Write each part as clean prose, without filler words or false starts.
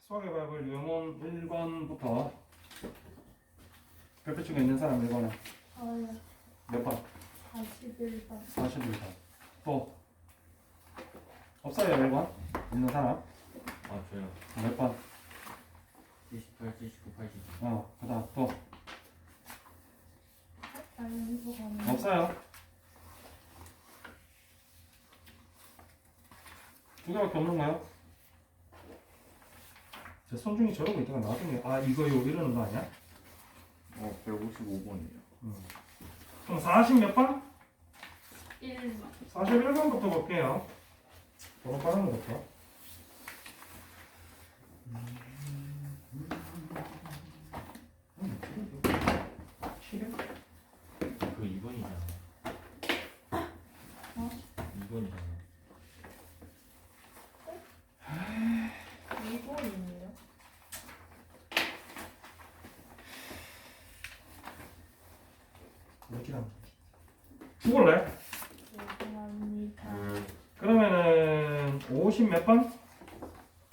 수학의 밥을 유형은 1번부터 별표 중에 있는 사람 1번은 저요. 몇 번? 41번. 41번. 또 없어요 1번? 있는 사람? 아 저요. 몇 번? 78, 79, 80. 그다음 또 아니, 이거 가면. 없어요. 두 개밖에 없는 거요? 제 손중이 저러고 있다가 나중에 이거요 이러는 거 아니야? 155번이요. 그럼 40 몇 번? 1번. 41번부터 볼게요. 번호 빠른 거부터. 그 2번이잖아. 어? 2번이잖아. 2번이에요? 이렇게 하면 죽을래? 죄송합니다. 그러면은 50 몇 번?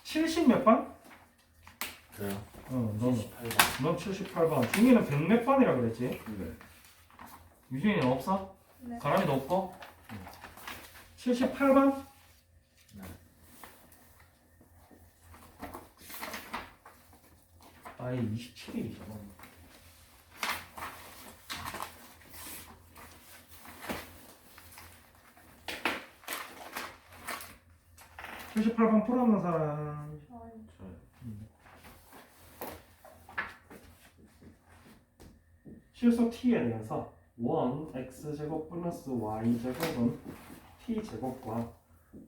70 몇 번? 저요. 넌 78번. 78번. 중이는 100 몇 번이라 그랬지? 네. 유진이는 없어? 네. 가람이도 없고? 78번? 네. 아예 27일이잖아. (78번) 풀었는 사람 저요. 저요. 실수 t에 대해서 1 x제곱 플러스 y제곱은 t제곱과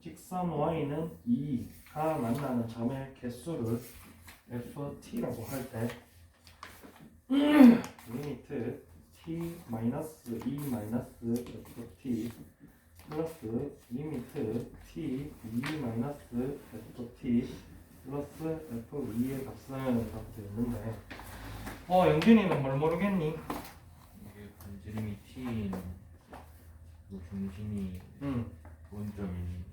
직선 y는 2가 만나는 점의 개수를 ft라고 할 때 리미트 t 마이너스 2 마이너스 ft 플러스 리미트 t 2 마이너스 ft 플러스 f2의 값은 이렇게 되어 있는데 영준이는 뭘 모르겠니? 이게 반지름이 T인 그 중심이 응. 원점인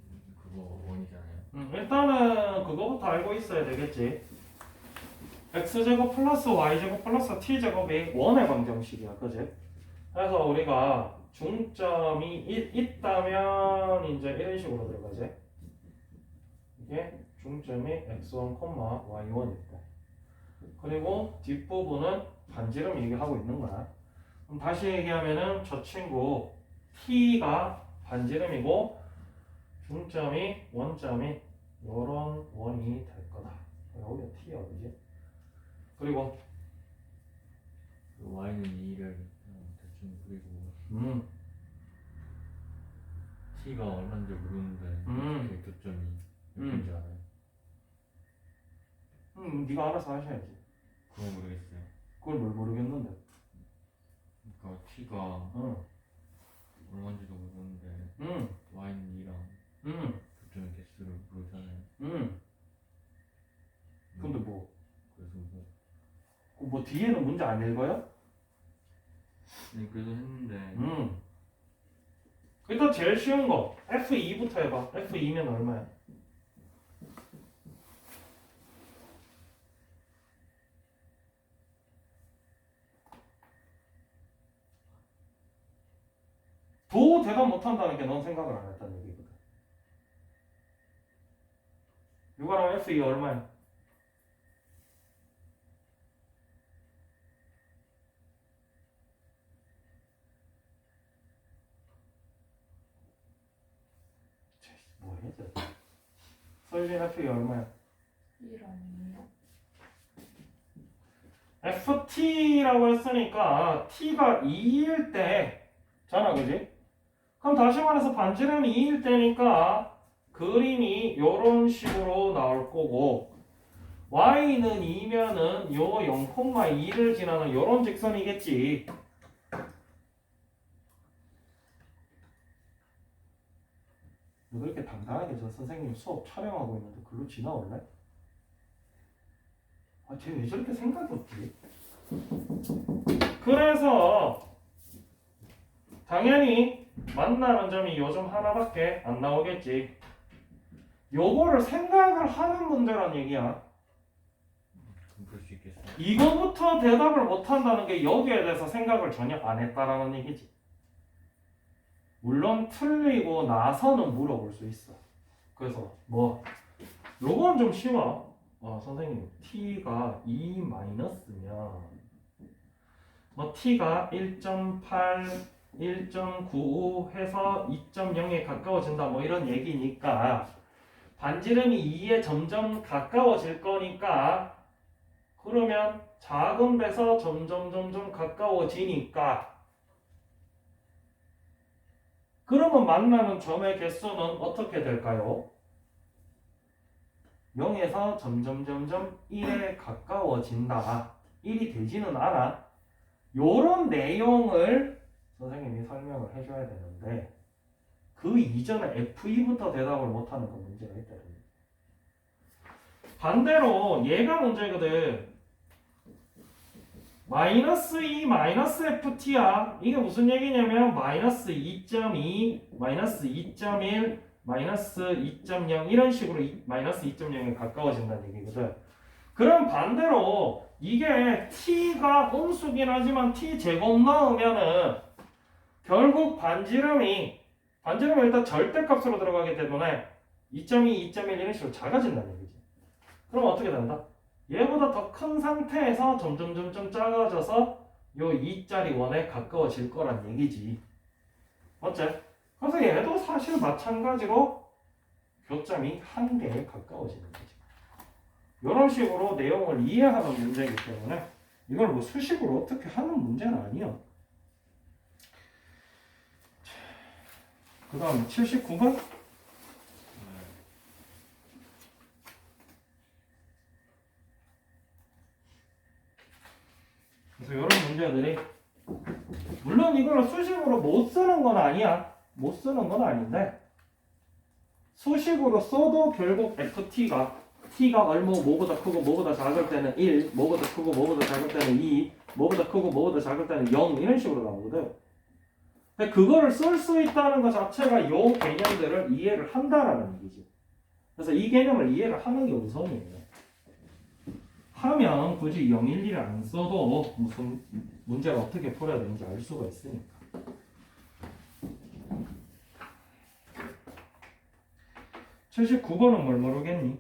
그거 원이잖아요. 일단은 그거부터 알고 있어야 되겠지. x제곱 플러스 y제곱 플러스 t제곱이 원의 방정식이야, 그지? 그래서 우리가 중점이 있다면 이제 이런 식으로 들어가지. 이게 중점이 x1, y1 있고, 그리고 뒷부분은 반지름 얘기하고 있는 거야. 그럼 다시 얘기하면은 저 친구 t가 반지름이고 중점이 원점이 요런 원이 될 거다. 여기가 t야, 그지? 그리고 그 Y는 2를 대충 그리고 T가 얼마인지 모르는데 그 교점이 몇 번인지 알아요? 네가 알아서 하셔야지. 그건 모르겠어요. 그걸 뭘 모르겠는데. 그러니까 T가 얼마인지도 모르는데 Y는 2랑 교점의 개수를 모르잖아요. 근데 뭐 그래서 뒤에는 문제 안 읽어요? 그래도 했는데 일단 제일 쉬운 거 F2부터 해봐. F2면 얼마야? 도 대답 못한다는 게 넌 생각을 안 했다는 얘기거든. 이거랑 F2 얼마야? 뭐해 저? 서유진 F2 얼마야? 1 아니에요? FT라고 했으니까 T가 2일 때잖아, 그지? 그럼 다시 말해서 반지름이 2일 때니까 그림이 이런 식으로 나올 거고 Y는 2면은 요 0,2를 지나는 이런 직선이겠지. 너 그렇게 당당하게 저 선생님 수업 촬영하고 있는데 글로 지나올래? 쟤 왜 저렇게 생각이 없지? 그래서 당연히 만나는 점이 요즘 하나밖에 안 나오겠지. 요거를 생각을 하는 문제란 얘기야. 풀 수 있겠어요? 이거부터 대답을 못한다는 게 여기에 대해서 생각을 전혀 안 했다라는 얘기지. 물론 틀리고 나서는 물어볼 수 있어. 그래서 뭐 요건 좀 쉬워. 선생님 t가 2 마이너스면 뭐 t가 1.8, 1.95 해서 2.0에 가까워진다 뭐 이런 얘기니까 반지름이 2에 점점 가까워질 거니까 그러면 작은 배서 점점 가까워지니까 그러면 만나는 점의 개수는 어떻게 될까요? 0에서 점점 1에 가까워진다. 1이 되지는 않아. 요런 내용을 선생님이 설명을 해줘야 되는데 그 이전에 F2부터 대답을 못하는 건 문제가 있다. 반대로 얘가 문제거든. 마이너스 2 마이너스 FT야. 이게 무슨 얘기냐면 마이너스 2.2 마이너스 2.1 마이너스 2.0 이런 식으로 마이너스 2.0에 가까워진다는 얘기거든. 그럼 반대로 이게 t가 음수긴 하지만 t 제곱 넣으면은 결국 반지름이 일단 절대값으로 들어가기 때문에 2.2, 2.1 이런 식으로 작아진다는 얘기지. 그럼 어떻게 된다? 얘보다 더 큰 상태에서 점점 작아져서 요 2짜리 원에 가까워질 거란 얘기지. 맞지? 그래서 얘도 사실 마찬가지로 교점이 1개에 가까워지는 거지. 이런 식으로 내용을 이해하는 문제이기 때문에 이걸 뭐 수식으로 어떻게 하는 문제는 아니야. 그 다음 79번. 그래서 이런 문제들이 물론 이걸 수식으로 못 쓰는 건 아니야. 못 쓰는 건 아닌데 수식으로 써도 결국 FT가 t가 뭐보다 크고 뭐보다 작을 때는 1, 뭐보다 크고 뭐보다 작을 때는 2, 뭐보다 크고 뭐보다 작을 때는 0 이런 식으로 나오거든. 근데 그거를 쓸 수 있다는 것 자체가 요 개념들을 이해를 한다라는 얘기지. 그래서 이 개념을 이해를 하는 게 우선이에요. 하면 굳이 0, 1, 2를 안 써도 무슨 문제를 어떻게 풀어야 되는지 알 수가 있으니까. 79번은 뭘 모르겠니?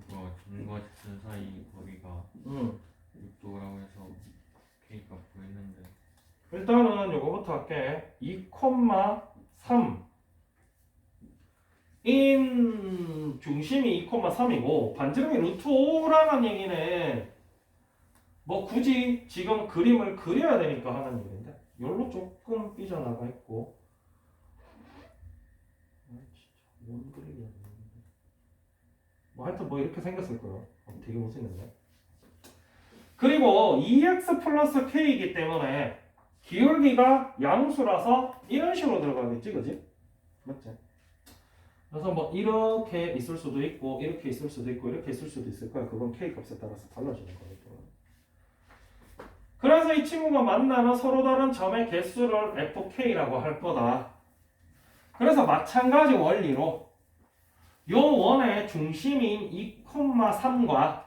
그거 점과 직선 사이 거리가 6도라고 해서 K 값 구했는데 일단은 요거부터 할게. 2,3 인 중심이 2,3이고 반지름이 루트 5라는 얘기는 뭐 굳이 지금 그림을 그려야 되니까 하는 얘기인데 요로 조금 삐져나가 있고 뭔 그림이야. 뭐 하여튼 뭐 이렇게 생겼을 거야. 되게 못생겼네. 그리고 2x 플러스 k이기 때문에 기울기가 양수라서 이런 식으로 들어가겠지, 그지? 맞지? 그래서 뭐 이렇게 있을 수도 있고 이렇게 있을 수도 있고 이렇게 있을 수도 있을 거야. 그건 k 값에 따라서 달라지는 거기 때문에. 그래서 이 친구가 만나는 서로 다른 점의 개수를 fk라고 할 거다. 그래서 마찬가지 원리로 요 원의 중심인 2,3과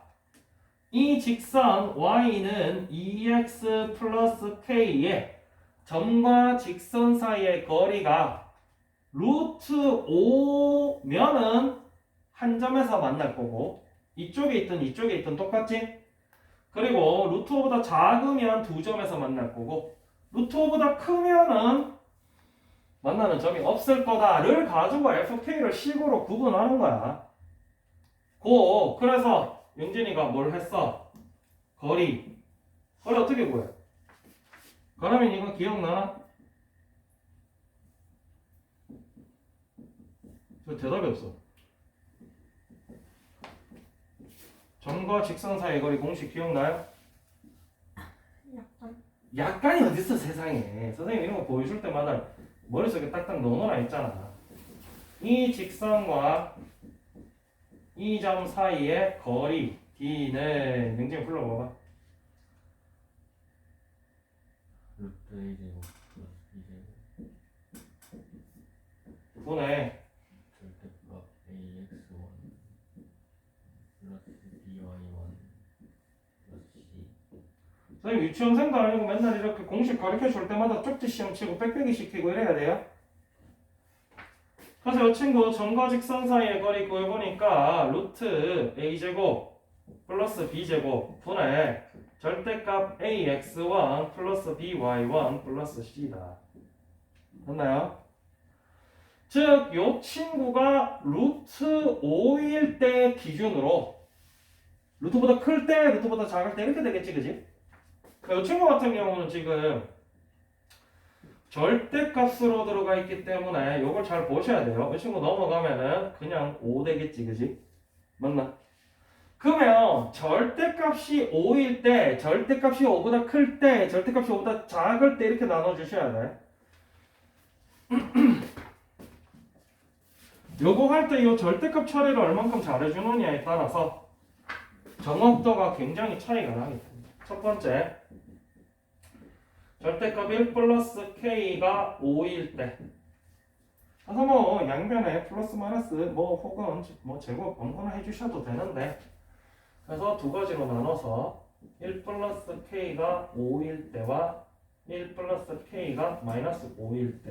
이 직선 y는 2x 플러스 k의 점과 직선 사이의 거리가 루트 5면은 한 점에서 만날 거고 이쪽에 있든 이쪽에 있든 똑같지? 그리고 루트 5보다 작으면 두 점에서 만날 거고 루트 5보다 크면은 만나는 점이 없을 거다를 가지고 fk를 식으로 구분하는 거야. 그래서 용진이가 뭘 했어? 거리 어떻게 구해? 그러면 이거 기억나? 저 대답이 없어. 점과 직선 사이의 거리 공식 기억나요? 약간이 어딨어 세상에. 선생님 이런 거 보여줄 때마다 머릿속에 딱딱 넣어놓으라 했잖아. 이 직선과 이 점 사이의 거리 D는 명칭 불러봐봐. 루트 A제곱 플러스 B제곱 분의 절대값 AX1 선생님 유치원생도 아니고 맨날 이렇게 공식 가르쳐 줄 때마다 쪽지 시험 치고 빽빽이 시키고 이래야 돼요. 그래서 이 친구 점과 직선 사이의 거리 구해보니까 루트 a제곱 플러스 b제곱 분의 절대값 ax1 플러스 by1 플러스 c다. 됐나요? 즉, 이 친구가 루트 5일 때 기준으로 루트보다 클 때, 루트보다 작을 때 이렇게 되겠지, 그지? 이 친구 같은 경우는 지금 절대값으로 들어가 있기 때문에 이걸 잘 보셔야 돼요. 이 친구 넘어가면은 그냥 5 되겠지, 그지? 맞나? 그러면 절대값이 5일 때, 절대값이 5보다 클 때, 절대값이 5보다 작을 때 이렇게 나눠주셔야 돼. 요거 할 때 이 절대값 처리를 얼만큼 잘해주느냐에 따라서 정확도가 굉장히 차이가 나기 때문에. 첫 번째, 절대값 1 플러스 k가 5일 때. 그래서 뭐 양변에 플러스 마이너스 뭐 혹은 뭐 제곱 아무거나 해주셔도 되는데, 그래서 두 가지로 나눠서 1 플러스 k가 5일 때와 1 플러스 k가 마이너스 5일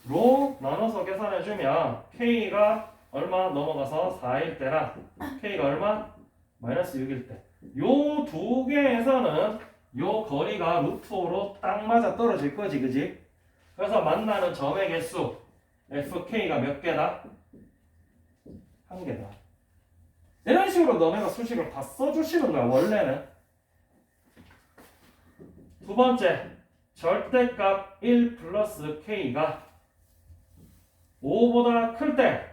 때로 나눠서 계산해주면 k가 얼마 넘어가서 4일 때랑 k가 얼마? 마이너스 6일 때. 요 두 개에서는 요 거리가 루트 5로 딱 맞아 떨어질 거지, 그지? 그래서 만나는 점의 개수 fk가 몇 개다? 한 개다. 이런 식으로 너네가 수식을 다 써주시는 거야, 원래는. 두 번째, 절대값 1 플러스 k가 5보다 클 때,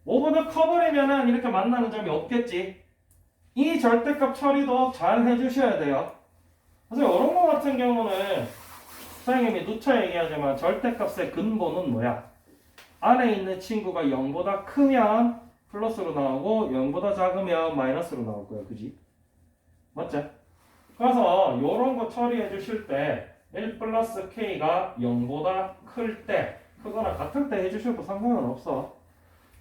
5보다 커버리면은 이렇게 만나는 점이 없겠지. 이 절대값 처리도 잘 해주셔야 돼요. 그래서 이런 거 같은 경우는 선생님이 누차 얘기하지만 절대값의 근본은 뭐야? 안에 있는 친구가 0보다 크면 플러스로 나오고 0보다 작으면 마이너스로 나올 거야, 그지? 맞지? 그래서 이런 거 처리해 주실 때 1 플러스 k가 0보다 클 때, 크거나 같을 때 해주셔도 상관은 없어.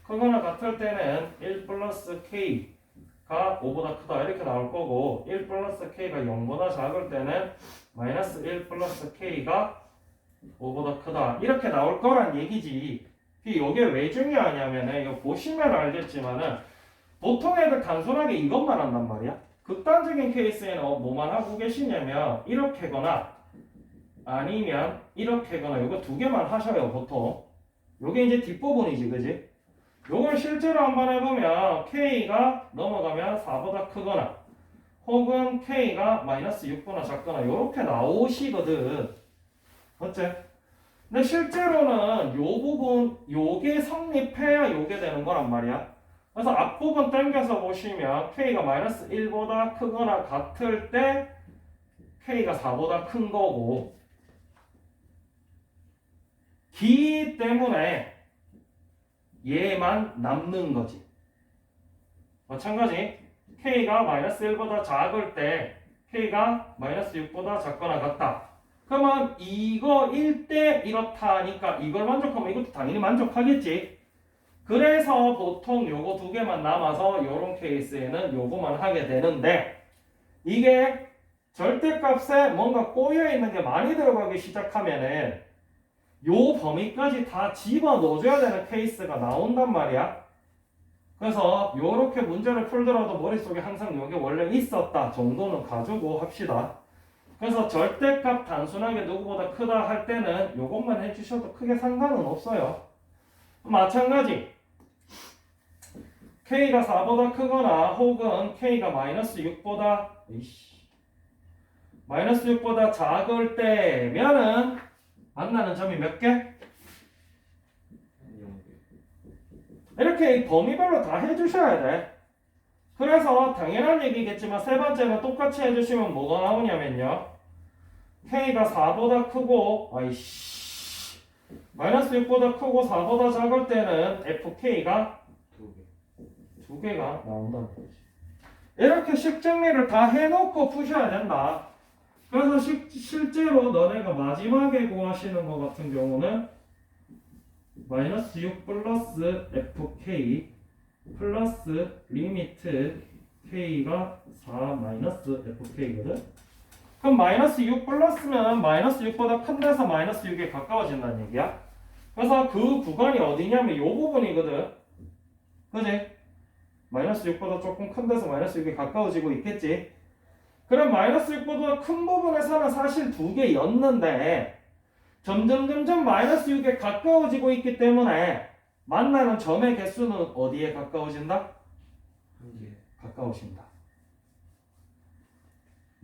크거나 같을 때는 1 플러스 k가 5보다 크다 이렇게 나올 거고, 1 플러스 k가 0보다 작을 때는 마이너스 1 플러스 k가 5보다 크다 이렇게 나올 거란 얘기지. 이게 왜 중요하냐면은 이거 보시면 알겠지만은 보통 애들 단순하게 이것만 한단 말이야. 극단적인 케이스에는 뭐만 하고 계시냐면 이렇게거나 아니면 이렇게거나 이거 두 개만 하셔요, 보통. 요게 이제 뒷부분이지, 그지? 요걸 실제로 한번 해보면 k가 넘어가면 4보다 크거나 혹은 k가 마이너스 6보다 작거나 요렇게 나오시거든. 어째? 근데 실제로는 요 부분 요게 성립해야 요게 되는 거란 말이야. 그래서 앞부분 당겨서 보시면 k가 마이너스 1보다 크거나 같을 때 k가 4보다 큰 거고, 기 때문에 얘만 남는 거지. 마찬가지 k가 마이너스 1보다 작을 때 k가 마이너스 6보다 작거나 같다. 그러면 이거 1대 이렇다 하니까 이걸 만족하면 이것도 당연히 만족하겠지. 그래서 보통 요거 두 개만 남아서 요런 케이스에는 요거만 하게 되는데, 이게 절대값에 뭔가 꼬여있는 게 많이 들어가기 시작하면은 요 범위까지 다 집어 넣어줘야 되는 케이스가 나온단 말이야. 그래서 요렇게 문제를 풀더라도 머릿속에 항상 요게 원래 있었다 정도는 가지고 합시다. 그래서 절대값 단순하게 누구보다 크다 할 때는 요것만 해주셔도 크게 상관은 없어요. 마찬가지 k가 4보다 크거나 혹은 k가 마이너스 6보다 마이너스 6보다 작을 때면은 만나는 점이 몇 개? 이렇게 범위별로 다 해주셔야 돼. 그래서 당연한 얘기겠지만 세 번째는 똑같이 해주시면 뭐가 나오냐면요, k가 4보다 크고 마이너스 6보다 크고 4보다 작을 때는 fk가 두 개가 나온다는 거지. 이렇게 식정리를 다 해놓고 푸셔야 된다. 그래서 실제로 너네가 마지막에 구하시는 것 같은 경우는 마이너스 6 플러스 fk 플러스 리미트 fk가 4 마이너스 fk거든. 그럼 마이너스 6 플러스면 마이너스 6보다 큰 데서 마이너스 6에 가까워진다는 얘기야. 그래서 그 구간이 어디냐면 요 부분이거든. 그지? 마이너스 6보다 조금 큰 데서 마이너스 6에 가까워지고 있겠지. 그럼 마이너스 6보다 큰 부분에서는 사실 두 개였는데 점점 마이너스 6에 가까워지고 있기 때문에 만나는 점의 개수는 어디에 가까워진다? 한개 가까워진다.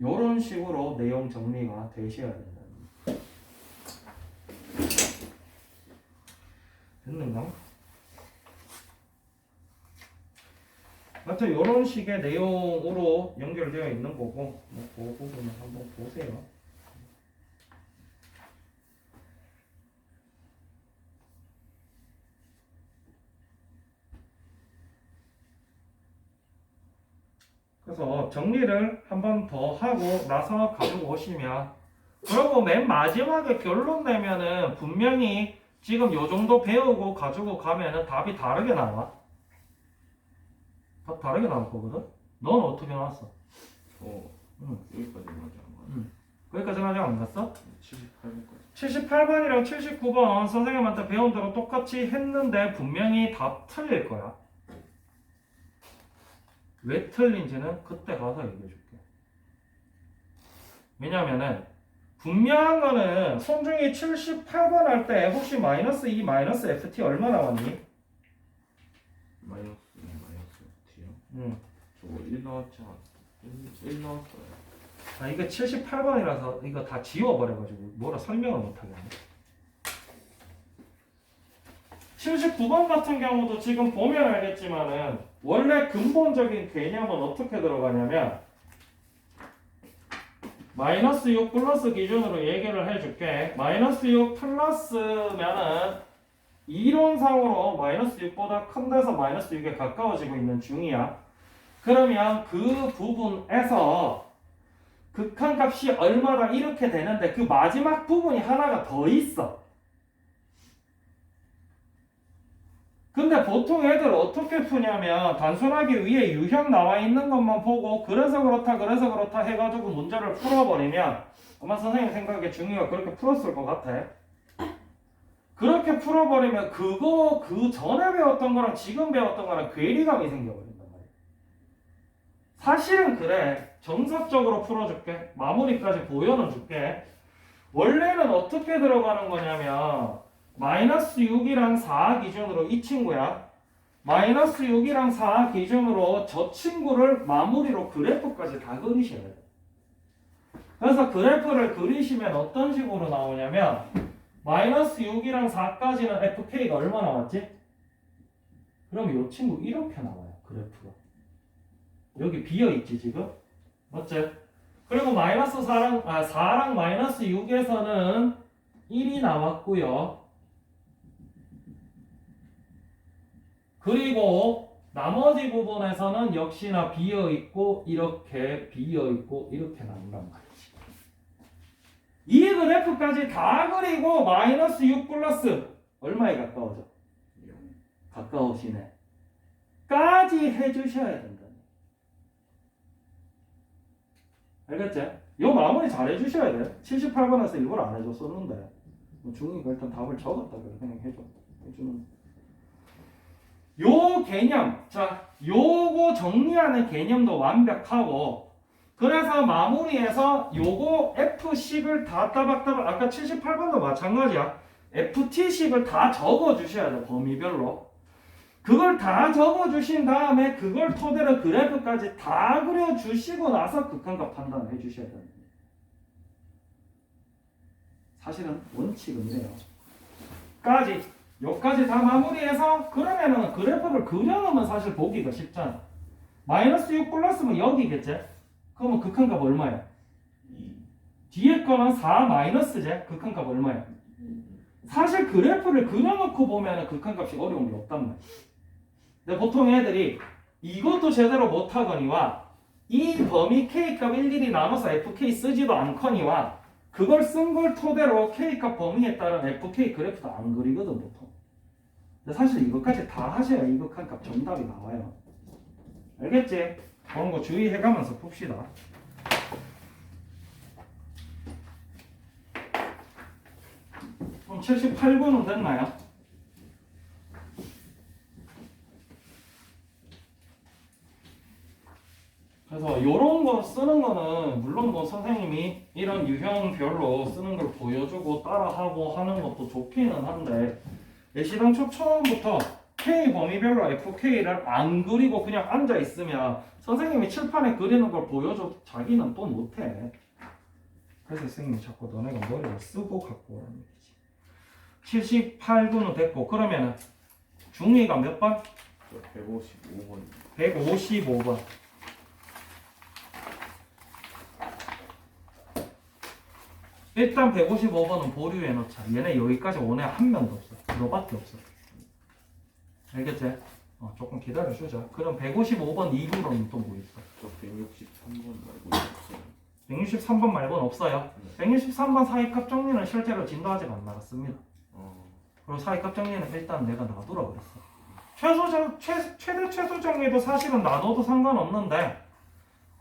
요런 식으로 내용 정리가 되셔야 된다. 됐는가? 하여튼 요런 식의 내용으로 연결되어 있는 거고 그 부분을 한번 보세요. 그래서 정리를 한 번 더 하고 나서 가지고 오시면, 그리고 맨 마지막에 결론 내면은 분명히 지금 요 정도 배우고 가지고 가면은 답이 다르게 나와. 답 다르게 나올 거거든? 넌 어떻게 나왔어? 응. 여기까지 맞아 안 거기까지는 아직 안 갔어? 맞아 78번까지 78번이랑 79번 선생님한테 배운 대로 똑같이 했는데 분명히 답 틀릴 거야. 왜 틀린지는 그때 가서 얘기해 줄게. 왜냐면은 분명한 거는 손중이 78번 할 때 혹시 마이너스 2 마이너스 ft 얼마 나왔니? 마이너스 T요? 응. 저거 1 나왔지 않았어? 1 나왔어요. 아 이거 78번이라서 이거 다 지워버려가지고 뭐라 설명을 못하겠네. 79번 같은 경우도 지금 보면 알겠지만은 원래 근본적인 개념은 어떻게 들어가냐면 마이너스 6 플러스 기준으로 얘기를 해줄게. 마이너스 6 플러스면은 이론상으로 마이너스 6보다 큰 데서 마이너스 6에 가까워지고 있는 중이야. 그러면 그 부분에서 극한값이 얼마다 이렇게 되는데 그 마지막 부분이 하나가 더 있어. 근데 보통 애들 어떻게 푸냐면 단순하게 위에 유형 나와 있는 것만 보고 그래서 그렇다 해가지고 문제를 풀어버리면 아마 선생님 생각에 중이가 그렇게 풀었을 것 같아. 그렇게 풀어버리면 그거 그 전에 배웠던 거랑 지금 배웠던 거랑 괴리감이 생겨버린단 말이야. 사실은 그래. 정석적으로 풀어줄게. 마무리까지 보여는 줄게. 원래는 어떻게 들어가는 거냐면 마이너스 6이랑 4 기준으로 이 친구야. 마이너스 6이랑 4 기준으로 저 친구를 마무리로 그래프까지 다 그리셔야 돼. 그래서 그래프를 그리시면 어떤 식으로 나오냐면 마이너스 6이랑 4까지는 fk가 얼마 나왔지? 그럼 이 친구 이렇게 나와요. 그래프가. 여기 비어있지 지금? 맞지? 그리고 마이너스 4랑 마이너스 6에서는 1이 나왔고요. 그리고 나머지 부분에서는 역시나 비어있고 이렇게 비어있고 이렇게 나온단 말이지. 이 그래프까지 다 그리고 마이너스 6 플러스 얼마에 가까워져? 가까우시네. 까지 해주셔야 된다. 알겠지? 요 마무리 잘 해주셔야 돼. 78번에서 일부러 안 해줬었는데 중이가 일단 답을 적었다 그래. 그냥 해주는 요 개념, 자 요거 정리하는 개념도 완벽하고, 그래서 마무리해서 요거 F식을 다 따박따박, 아까 78번도 마찬가지야. FT식을 다 적어주셔야 돼. 범위별로. 그걸 다 적어주신 다음에 그걸 토대로 그래프까지 다 그려주시고 나서 극한값 판단을 해주셔야 됩니다. 사실은 원칙은 이래요. 여기까지 다 마무리해서 그러면은 그래프를 그려놓으면 사실 보기가 쉽잖아. 마이너스 6 플러스면 여기겠지? 그러면 극한값 얼마야? 2 뒤에 거는 4 마이너스제? 극한값 얼마야? 사실 그래프를 그려놓고 보면은 극한값이 어려운 게 없단 말이야. 근데 보통 애들이 이것도 제대로 못하거니와 이 범위 K값 일일이 나눠서 FK 쓰지도 않거니와 그걸 쓴 걸 토대로 K값 범위에 따른 FK 그래프도 안 그리거든 보통. 근데 사실 이것까지 다 하셔야 이 극한값 정답이 나와요. 알겠지? 그런 거 주의해가면서 풉시다. 그럼 78번은 됐나요? 그래서 요런 거 쓰는 거는 물론 뭐 선생님이 이런 유형별로 쓰는 걸 보여주고 따라하고 하는 것도 좋기는 한데 예시당초 처음부터 K 범위별로 FK를 안 그리고 그냥 앉아 있으면 선생님이 칠판에 그리는 걸 보여줘도 자기는 또 못해. 그래서 선생님이 자꾸 너네가 머리를 쓰고 갖고 오라는 얘기지. 78분은 됐고 그러면은 중위가 몇 번? 155번. 155번. 일단 155번은 보류해 놓자. 얘네 여기까지 온 애 한 명도 없어. 너밖에 없어. 알겠지? 조금 기다려주자. 그럼 155번 이후로는 또 뭐 있어? 저 163번 말고 있어요. 163번 말고는 없어요. 163번 사이값 정리는 실제로 진도 아직 안 나갔습니다. 그리고 사이값 정리는 일단 내가 놔두라 그랬어. 최대 최소 정리도 사실은 놔둬도 상관없는데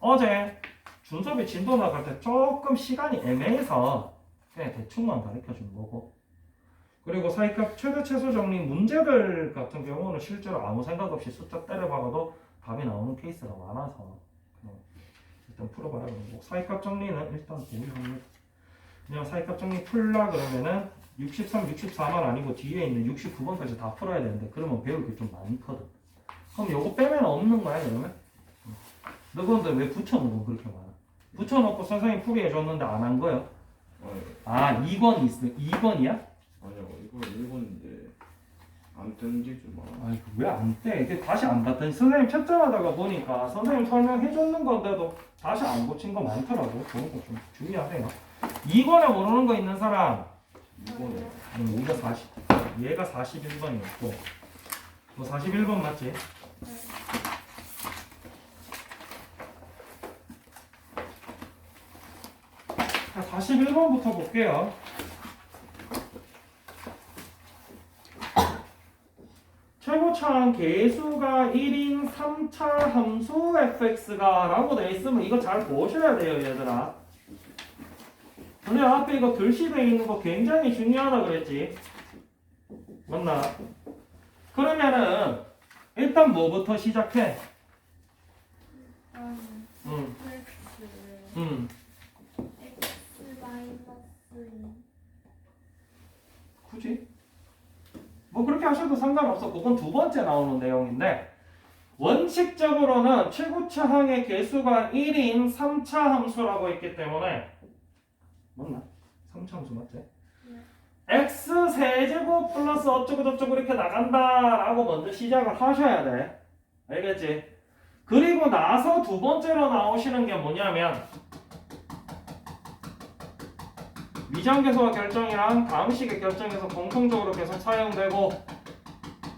어제 준섭이 진도 나갈 때 조금 시간이 애매해서 그냥 대충만 가르쳐 준 거고, 그리고 사이값 최대 최소 정리 문제들 같은 경우는 실제로 아무 생각 없이 숫자 때려박아도 답이 나오는 케이스가 많아서 그냥 일단 풀어봐야 되고, 사이값 정리는 일단 보유합니다. 그냥 사이값 정리 풀라 그러면은 63, 64만 아니고 뒤에 있는 69번까지 다 풀어야 되는데 그러면 배울 게 좀 많거든. 그럼 요거 빼면 없는 거야 그러면? 너 근데 왜 붙여놓은 거 그렇게 많아? 붙여놓고 선생님 풀이 해줬는데 안 한 거요? 아 2번 있어. 2번이야? 아니요, 이거 1번인데 안 땡기지 마. 아니 왜 안 떼? 이게 다시 안 봤더니 선생님 채점하다가 보니까 선생님 설명해줬는 건데도 다시 안 고친 거 많더라고. 그런 거 좀 주의하세요. 2번에 모르는 거 있는 사람? 2번에 여기가 40, 얘가 41번이었고 너 41번 맞지? 자, 41번부터 볼게요. 최고차항 개수가 1인 3차 함수 fx가 라고 되어 있으면 이거 잘 보셔야 돼요 얘들아. 근데 앞에 이거 글씨되어 있는 거 굉장히 중요하다 그랬지? 맞나? 그러면은 일단 뭐부터 시작해? 응. x 마이너스 2. 굳이? 뭐 그렇게 하셔도 상관없어. 그건 두 번째 나오는 내용인데 원칙적으로는 최고차항의 개수가 1인 3차 함수라고 했기 때문에 맞나? 3차 함수 맞지? x 세제곱 플러스 어쩌고저쩌고 이렇게 나간다라고 먼저 시작을 하셔야 돼. 알겠지? 그리고 나서 두 번째로 나오시는 게 뭐냐면 미정계수와 결정이랑 다음식의 결정에서 공통적으로 계속 사용되고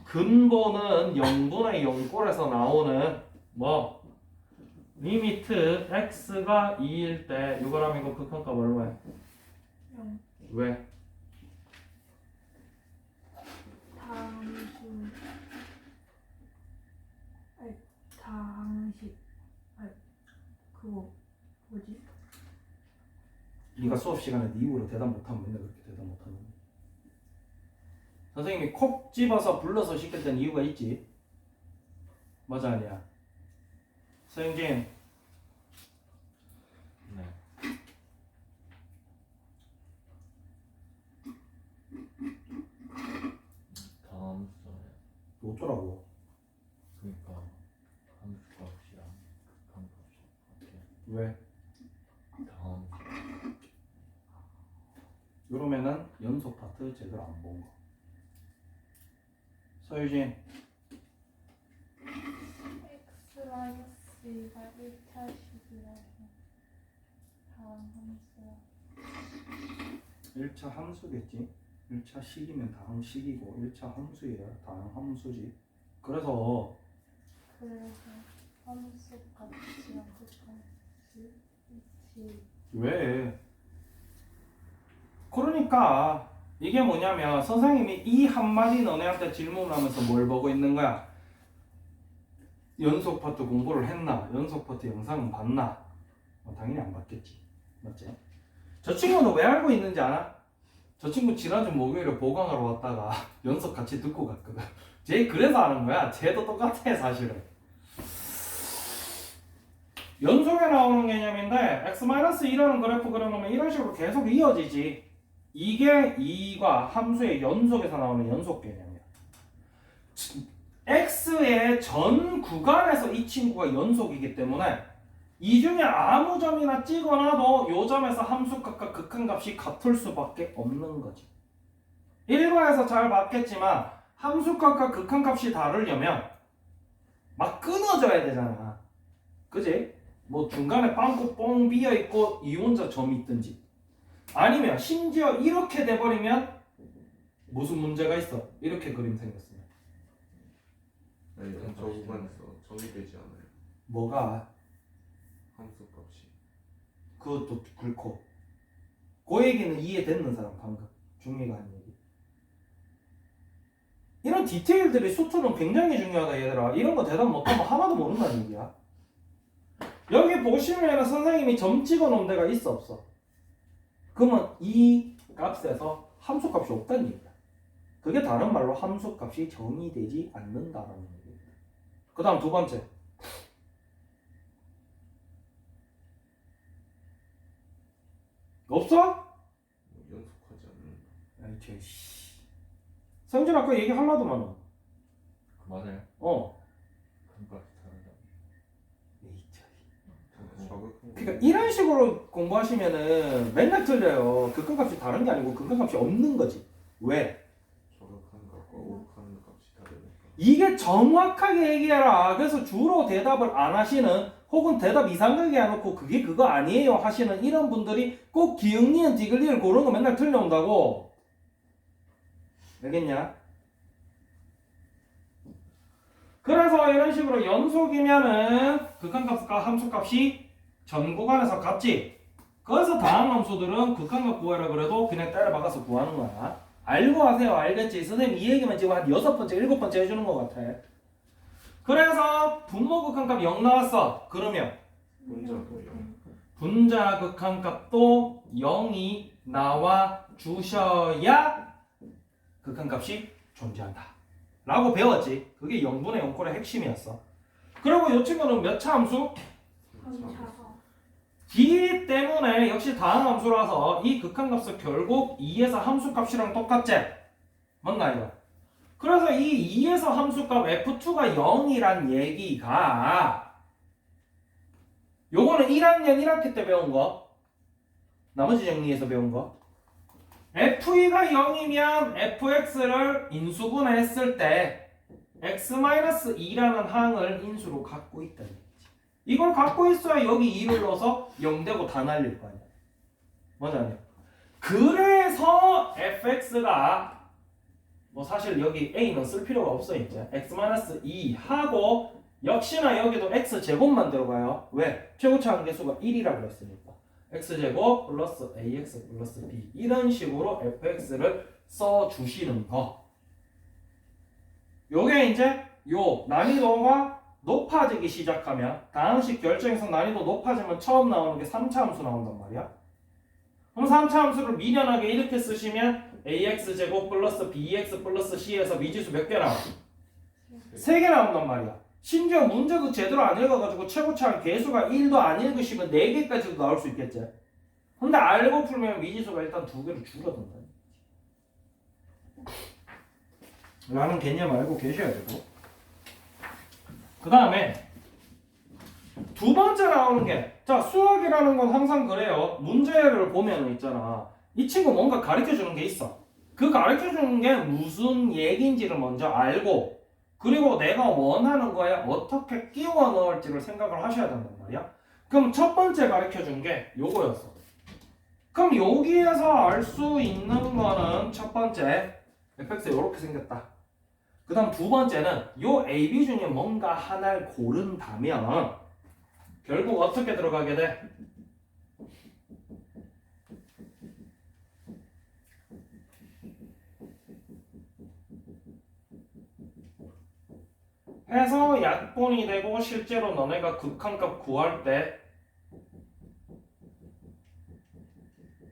근본은 0분의 0꼴에서 나오는 뭐 리미트 x가 2일 때 이거라면 이거 극한값 얼마야? 0. 왜? 당식. 그거 뭐지? 네가 수업 시간에 네 입으로 대답 못하면 맨날 그렇게 대답 못하는 거야. 선생님이 콕 집어서 불러서 시킬 땐 이유가 있지. 맞아 아니야? 서영진 네. 다음 써요. 어쩌라고? 그러니까 함수 값이랑 극한 값이 같아요. 왜? 다음 이러면은 연속 파트 제대로 안 본 거. 서유진 x 마이너스 2가 1차 식이라서 다음 함수야. 1차 함수겠지? 1차 식이면 다음 식이고 1차 함수야 다음 함수지. 그래서 함수 값이랑 극한값이 있지. 왜? 그러니까 이게 뭐냐면 선생님이 이 한마디 너네한테 질문을 하면서 뭘 보고 있는 거야? 연속 파트 공부를 했나? 연속 파트 영상은 봤나? 당연히 안 봤겠지. 맞지? 저 친구는 왜 알고 있는지 알아? 저 친구 지난주 목요일에 보강하러 왔다가 연속 같이 듣고 갔거든. 쟤 그래서 아는 거야. 쟤도 똑같아 사실은. 연속에 나오는 개념인데 x-2라는 그래프 그려놓으면 이런 식으로 계속 이어지지. 이게 2과 함수의 연속에서 나오는 연속 개념이야. x의 전 구간에서 이 친구가 연속이기 때문에 이 중에 아무 점이나 찍어놔도 요 점에서 함수값과 극한값이 같을 수밖에 없는 거지. 1과에서 잘 봤겠지만 함수값과 극한값이 다르려면 막 끊어져야 되잖아. 그지? 뭐 중간에 빵꾸 뻥 비어있고 이혼자 점이 있든지 아니면 심지어 이렇게 돼버리면 무슨 문제가 있어? 이렇게 그림 생겼으면 아니 저 구간에서 점이 되지 않아요. 뭐가? 함수 값이. 그것도 굵고 그 얘기는 이해됐는 사람 방금 중미가 한 얘기. 이런 디테일들이 수투는 굉장히 중요하다 얘들아. 이런 거 대답 못하면 하나도 모른다는 얘기야. 여기 보시면 선생님이 점 찍어놓은 데가 있어 없어? 그러면 이 값에서 함수값이 없다는 얘기야. 그게 다른 말로 함수값이 정의되지 않는다라는 얘기입니다. 그 다음 두 번째. 없어? 연속하지 않는다. 아이 쟤 성준 아까 얘기하려더만. 맞아요. 함값이 다르다. 에이, 쟤. 자극한 그러니까 이런 식으로 공부하시면은 맨날 틀려요. 극한값이 다른 게 아니고 극한값이 없는 거지. 왜? 저격한 값과 오각하는 값이 다르니까. 이게 정확하게 얘기해라. 그래서 주로 대답을 안 하시는 혹은 대답 이상하게 해놓고 그게 그거 아니에요 하시는 이런 분들이 꼭 기응리은 디글리를 고르는 거 맨날 틀려온다고. 알겠냐? 그래서 이런 식으로 연속이면은 극한값과 함수값이 전 구간에서 같지. 그래서 다음 함수들은 극한값 구하라 그래도 그냥 때려 박아서 구하는 거야. 알고 하세요. 알겠지? 선생님 이 얘기만 지금 한 6번째, 7번째 해주는 것 같아. 그래서 분모 극한값 0 나왔어. 그러면 분자도 0. 분자 극한값도 0이 나와 주셔야 극한값이 존재한다 라고 배웠지. 그게 0분의 0꼴의 핵심이었어. 그리고 이 친구는 몇 차 함수? D 때문에 역시 다음 함수라서 이 극한값은 결국 2에서 함수값이랑 똑같지? 맞나 이거? 그래서 이 2에서 함수값 F2가 0이란 얘기가 요거는 1학년 1학기 때 배운 거 나머지 정리해서 배운 거 F2가 0이면 Fx를 인수분해했을 때 x-2라는 항을 인수로 갖고 있다는 얘기지. 이걸 갖고 있어야 여기 2를 넣어서 0 되고 다 날릴 거 아니야. 맞아요. 그래서 fx가 뭐 사실 여기 a는 쓸 필요가 없어 이제 x-2 하고 역시나 여기도 x제곱만 들어가요. 왜? 최고차 한계수가 1이라고 했으니까 x제곱 플러스 ax 플러스 b 이런 식으로 fx를 써주시는 거. 요게 이제 요 난이도가 높아지기 시작하면 다항식 결정에서 난이도 높아지면 처음 나오는 게 3차 함수 나온단 말이야. 그럼 3차 함수를 미련하게 이렇게 쓰시면 ax제곱 플러스 bx 플러스 c에서 미지수 몇 개 나와? 3개 나온단 말이야. 심지어 문제도 제대로 안 읽어가지고 최고차항 계수가 1도 안 읽으시면 4개까지도 나올 수 있겠지. 근데 알고 풀면 미지수가 일단 2개로 줄어든다 라는 개념 알고 계셔야 되고. 그 다음에 두 번째 나오는 게, 자 수학이라는 건 항상 그래요. 문제를 보면 있잖아, 이 친구 뭔가 가르쳐주는 게 있어. 그 가르쳐주는 게 무슨 얘기인지를 먼저 알고 그리고 내가 원하는 거에 어떻게 끼워 넣을지를 생각을 하셔야 된단 말이야. 그럼 첫 번째 가르쳐준 게 요거였어. 그럼 여기에서 알 수 있는 거는 첫 번째 fx 이렇게 생겼다. 그 다음 두 번째는 요 a, b 중에 뭔가 하나를 고른다면 결국 어떻게 들어가게 돼? 해서 약분이 되고 실제로 너네가 극한값 구할 때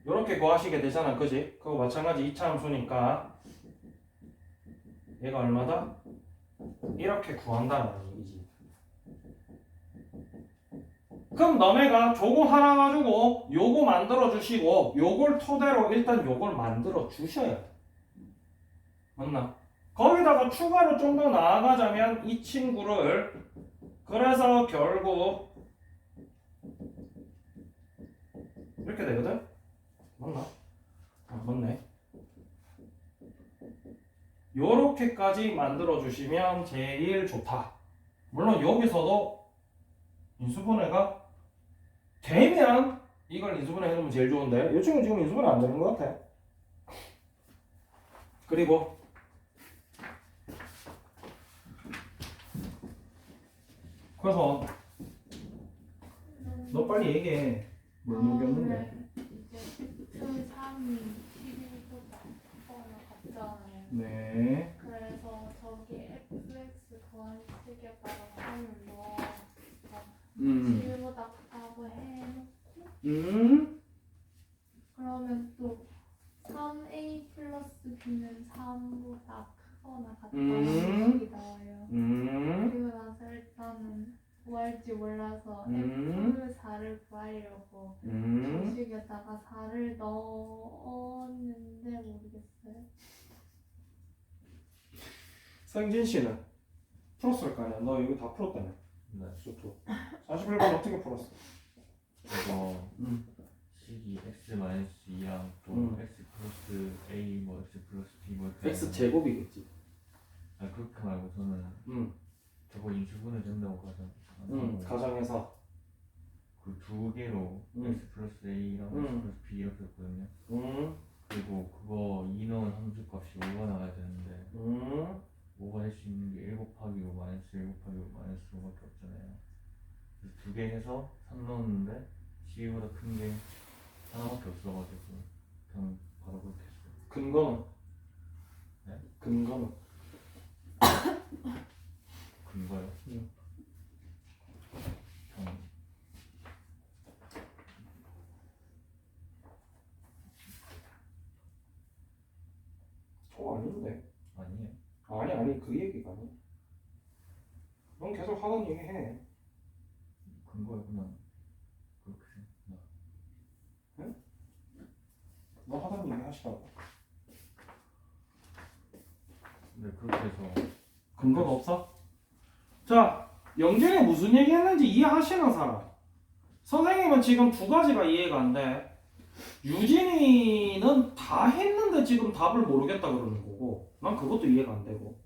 이렇게 구하시게 되잖아, 그지? 그거 마찬가지 2차 함수니까 얘가 얼마다? 이렇게 구한다는 얘기지. 그럼 너네가 저거 하나 가지고 요거 만들어 주시고 요걸 토대로 일단 요걸 만들어 주셔야 돼. 맞나? 거기다가 추가로 좀 더 나아가자면 이 친구를 그래서 결국 이렇게 되거든? 맞나? 아, 맞네. 요렇게까지 만들어 주시면 제일 좋다. 물론 여기서도 인수분해가 되면 이걸 인수분해 해주면 제일 좋은데 이 친구 지금 인수분해 안 되는 것 같아. 그리고 그래서 너 빨리 얘기해. 뭘 모르겠는데. 이제 X 3이 11보다 같잖아요. 네. 그래서 저기 fx 더하기식에 따라 3을 넣어서 음. 11보다 크다고 해놓고 그러면 또 3a 플러스 b는 3보다 크거나 같다는 식이 나와요. 그리고 나서 일단은 뭐 할지 몰라서 f4를 구하려고 공식에다가 4를 넣었는데 모르겠어요. 성진 씨는 풀었을 거 아니야? 너 여기 다 풀었다며. 네. 수투. 41번 어떻게 풀었어? 이거 음. 식이 x-2랑 또 음. x 플러스 a 뭐 x 플러스 b 뭐 이렇게 x 제곱이겠지. 아니 그렇게 말고 저는 저거 인수분해 된다고 가정에서 그 두 개로 x 플러스 a랑 x 플러스 b 이렇게 했거든요. 그리고 그거 2 넣은 함수값이 5가 나와야 되는데 5가 될 수 있는 게 1 곱하기 5 마이너스 1 곱하기 5 마이너스 5밖에 없잖아요. 그래서 두 개 해서 3 넣었는데 12보다 큰 게 하나밖에 없어가지고 그냥 바로 그렇게 했어요. 근거는? 네? 근거는? 근거요? 저거 아닌데. 아니에요. 아니 그 얘기가 아니야. 넌 계속 하던 얘기 해. 근거요 그냥 그렇게 생각. 너 하던 얘기 하시라고. 근데 그렇게 해서 근거가 없어? 자, 영진이 무슨 얘기 했는지 이해하시는 사람. 선생님은 지금 두 가지가 이해가 안 돼. 유진이는 다 했는데 지금 답을 모르겠다 그러는 거고 난 그것도 이해가 안 되고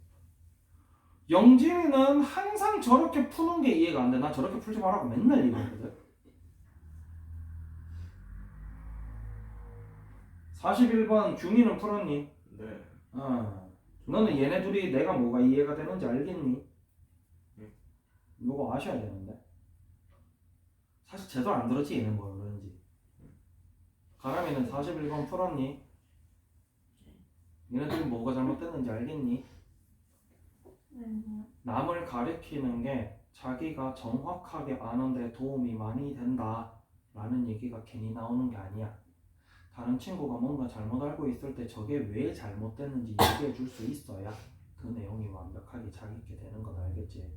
영진이는 항상 저렇게 푸는 게 이해가 안 돼. 나 저렇게 풀지 말라고 맨날 얘기하거든. 41번 균이는 풀었니? 네. 너는 얘네 둘이 내가 뭐가 이해가 되는지 알겠니? 네. 이거 아셔야 되는데 사실 제대로 안 들었지 얘는 뭐 그러는지. 가람이는 41번 풀었니? 얘네들이 뭐가 잘못됐는지 알겠니? 남을 가리키는 게 자기가 정확하게 아는 데 도움이 많이 된다 라는 얘기가 괜히 나오는 게 아니야. 다른 친구가 뭔가 잘못 알고 있을 때 저게 왜 잘못됐는지 얘기해 줄 수 있어야 그 내용이 완벽하게 자기 있게 되는 건 알겠지?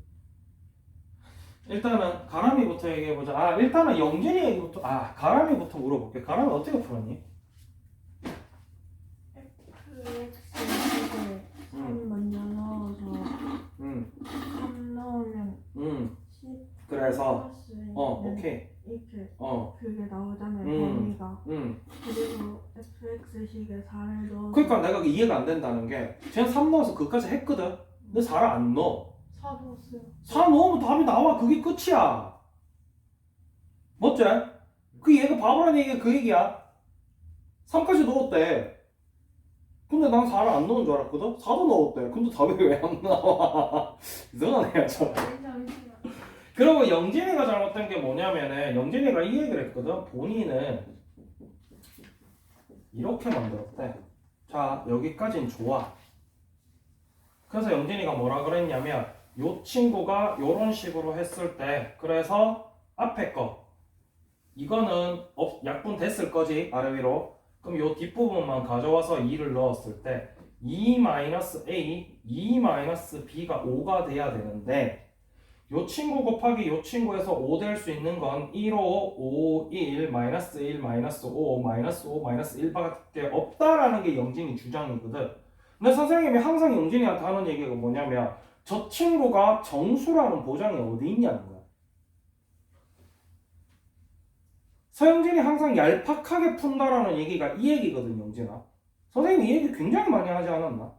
일단은 가람이부터 얘기해보자. 일단은 영진이 얘기부터 가람이부터 물어볼게. 가람이 어떻게 풀었니? fx를 3 먼저 넣어서 3 넣으면 10 그래서 플러스 오케이. 이렇게 그게 나오잖아요. 범위가. 그리고 fx식에 4를 넣어서 그러니까 내가 이해가 안 된다는 게 그냥 3 넣어서 그까지 했거든. 근데 4를 안 넣어. 4 넣었어요. 4 넣으면 답이 나와. 그게 끝이야. 맞지? 그 얘가 바보라는 얘기가 그 얘기야. 3까지 넣었대. 근데 난 4를 안 넣은 줄 알았거든? 4도 넣었대. 근데 답이 왜 안 나와? 이상한 애야, 저. 잠시만. 그리고 영진이가 잘못된 게 뭐냐면은 영진이가 이 얘기를 했거든. 본인은 이렇게 만들었대. 자, 여기까진 좋아. 그래서 영진이가 뭐라 그랬냐면 요 친구가 요런 식으로 했을 때 그래서 앞에 거 이거는 약분 됐을 거지 아래 위로. 그럼 요 뒷부분만 가져와서 2를 넣었을 때 2-a, 2-b가 5가 돼야 되는데 요 친구 곱하기 요 친구에서 5 될 수 있는 건 1, 5, 5, 1, 마이너스 1, 마이너스 5, 마이너스 5, 마이너스 1밖에 없다라는 게 영진이 주장이거든. 근데 선생님이 항상 영진이한테 하는 얘기가 뭐냐면 저 친구가 정수라는 보장이 어디 있냐는 거야. 서영진이 항상 얄팍하게 푼다라는 얘기가 이 얘기거든, 영진아. 선생님이 이 얘기 굉장히 많이 하지 않았나?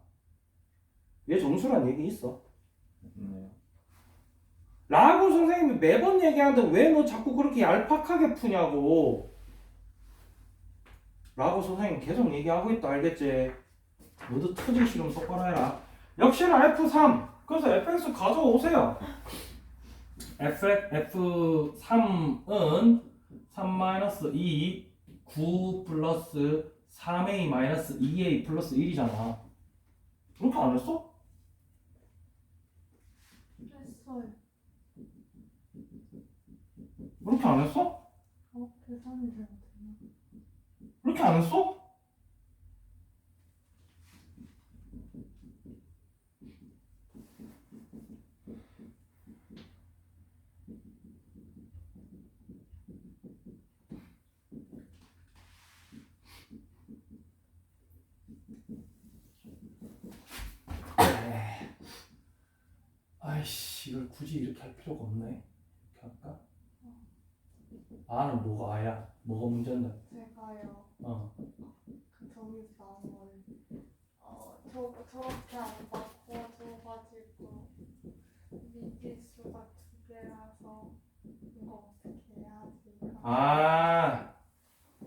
얘 정수란 얘기 있어? 네. 라고 선생님이 매번 얘기하는데 왜 너 자꾸 그렇게 얄팍하게 푸냐고. 라고 선생님 계속 얘기하고 있다, 알겠지? 너도 터지기 싫으면 똑바로 해라. 역시나 F3. 그래서 fx 가져오세요. F3은 3-2 9 플러스 3a 마이너스 2a 플러스 1이잖아. 그렇게 안 했어? 했어요. 그렇게 안 했어? 계산이 잘못했나? 그렇게 안 했어? 아이씨, 이걸 굳이 이렇게 할 필요가 없네. 이렇게 할까? 아는 뭐가 아야? 뭐가 문제인데? 제가요. 그 저기서 나온 걸 저렇게 안 바꿔줘가지고 미지수가 2개라서 이거 어떻게 해야지? 아,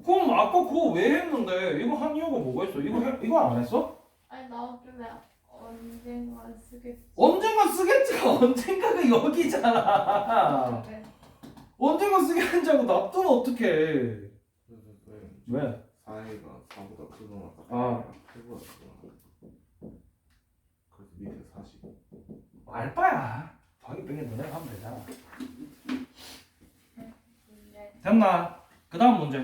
그럼 아까 그거 왜 했는데? 이거 한 이유가 뭐가 있어? 이거 안 했어? 아니 나오길래 언젠간 쓰겠지. 언젠가 쓰겠지가 언젠가가 여기잖아. 그래. 언젠가 쓰겠냐고 놔두면 어떡해. 왜? 4A가 4보다 크거나 아. 8보다 크거나 그래서 밑에 40. 알바야. 더하기 빼기 너네 하면 되잖아. 문제 됐나? 그 다음 문제.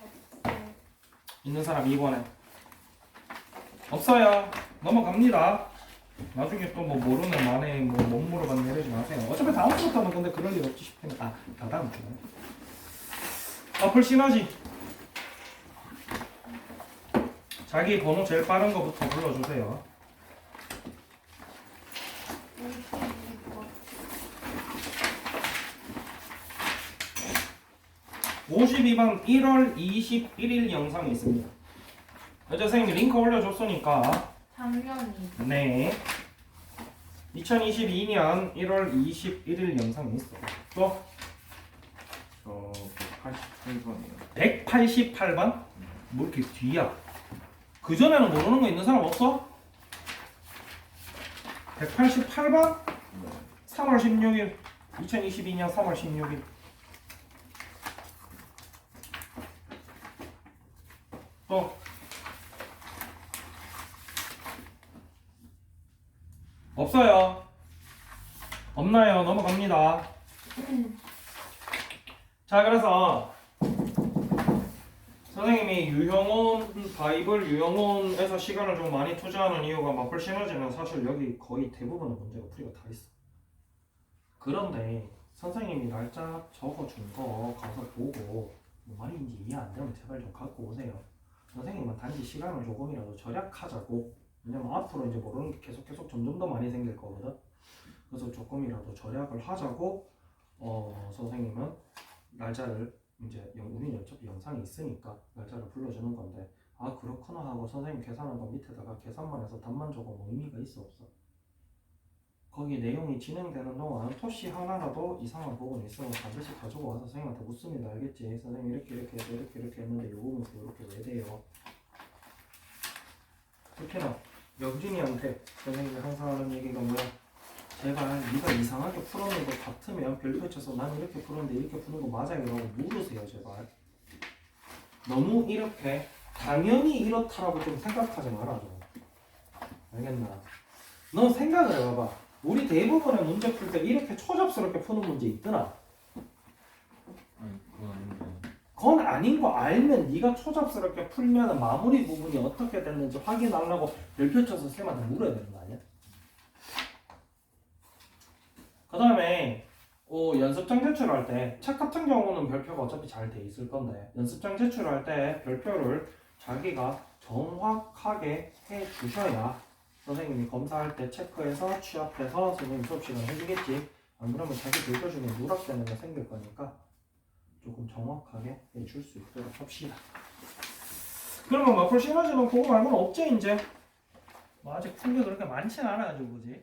없어. 있는 사람 2번에. 없어요. 넘어갑니다. 나중에 또 뭐 모르는 만에 뭐 못 물어봤네 이러지 마세요. 어차피 다음 주부터는 근데 그럴 일 없지 싶으니까. 다 다음 주에. 어플 시너지. 자기 번호 제일 빠른 거부터 불러주세요. 52번 1월 21일 영상이 있습니다. 어제 선생님이 링크 올려줬으니까 당연히. 네 2022년 1월 21일 영상이 있어. 또 저 188번이요. 188번? 뭐 이렇게 뒤야? 그전에는 모르는 거 있는 사람 없어? 188번? 네. 3월 16일 2022년 3월 16일 또 없어요. 없나요? 넘어갑니다. 자, 그래서 선생님이 유형온, 바이블 유형온에서 시간을 좀 많이 투자하는 이유가 마플 시너지는 사실 여기 거의 대부분의 문제가 풀이가 다 있어. 그런데 선생님이 날짜 적어준 거 가서 보고 뭐 말인지 이해 안 되면 제발 좀 갖고 오세요. 선생님은 단지 시간을 조금이라도 절약하자고. 왜냐면 앞으로 이제 모르는 게 계속 점점 더 많이 생길 거거든. 그래서 조금이라도 절약을 하자고 선생님은 날짜를 이제 우리는 어차피 영상이 있으니까 날짜를 불러주는 건데 아 그렇구나 하고 선생님 계산한 거 밑에다가 계산만 해서 답만 적으면 의미가 있어 없어? 거기 내용이 진행되는 동안 토시 하나라도 이상한 부분이 있으면 반드시 가지고 와서 선생님한테 묻습니다. 알겠지? 선생님 이렇게 했는데 이 부분에서 이렇게 왜 돼요? 특히나 영진이한테 선생님이 항상 하는 얘기가 뭐야? 제발 네가 이상하게 풀었는 거 같으면 별표 쳐서 난 이렇게 풀었는데 이렇게 푸는 거 맞아요? 라고 물으세요 제발. 너무 이렇게 당연히 이렇다라고 좀 생각하지 말아줘. 알겠나? 너 생각을 해봐봐. 우리 대부분의 문제 풀 때 이렇게 초잡스럽게 푸는 문제 있더나? 아니 그건 아닌데. 그건 아닌 거 알면 네가 초잡스럽게 풀면 마무리 부분이 어떻게 됐는지 확인하려고 별표 쳐서 쌤한테 물어야 되는 거 아니야? 그 다음에 연습장 제출할 때 책 같은 경우는 별표가 어차피 잘 돼 있을 건데 연습장 제출할 때 별표를 자기가 정확하게 해 주셔야 선생님이 검사할 때 체크해서 취합해서 선생님 수업 시간에 해주겠지. 안 그러면 자기 별표 중에 누락되는 거 생길 거니까 조금 정확하게 해줄 수 있도록 합시다. 그러면 마플 시너지는 그거 말고는 없지 이제? 뭐 아직 푼 게 그렇게 많지는 않아가지고 그지?